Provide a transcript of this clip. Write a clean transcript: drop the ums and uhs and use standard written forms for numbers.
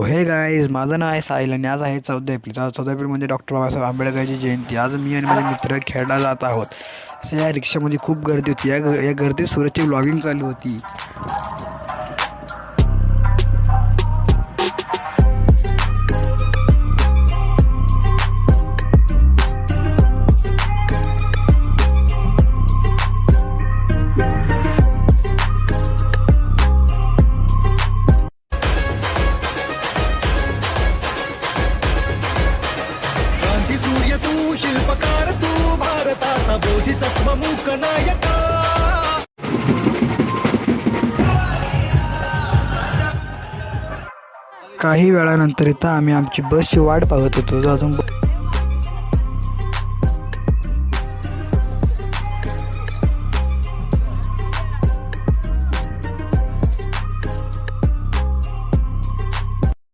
हे गाईज, माझं नाव आहे साहिल आणि आज आहे 14 एप्रिल. 14 एप्रिल म्हणजे डॉक्टर बाबासाहेब आंबेडकरांची जयंती. आज मी आणि माझे मित्र खेळायला जात आहोत. असं या रिक्षामध्ये खूप गर्दी होती. या गर्दीत सूरजची व्लॉगिंग चालू होती. क्रांती सूर्य तू, शिल्पकार तू, भारताचा बोधिसत्व मूक नायका. काही वेळानंतर इथं आम्ही आमची बसची वाट पाहत होतो. अजून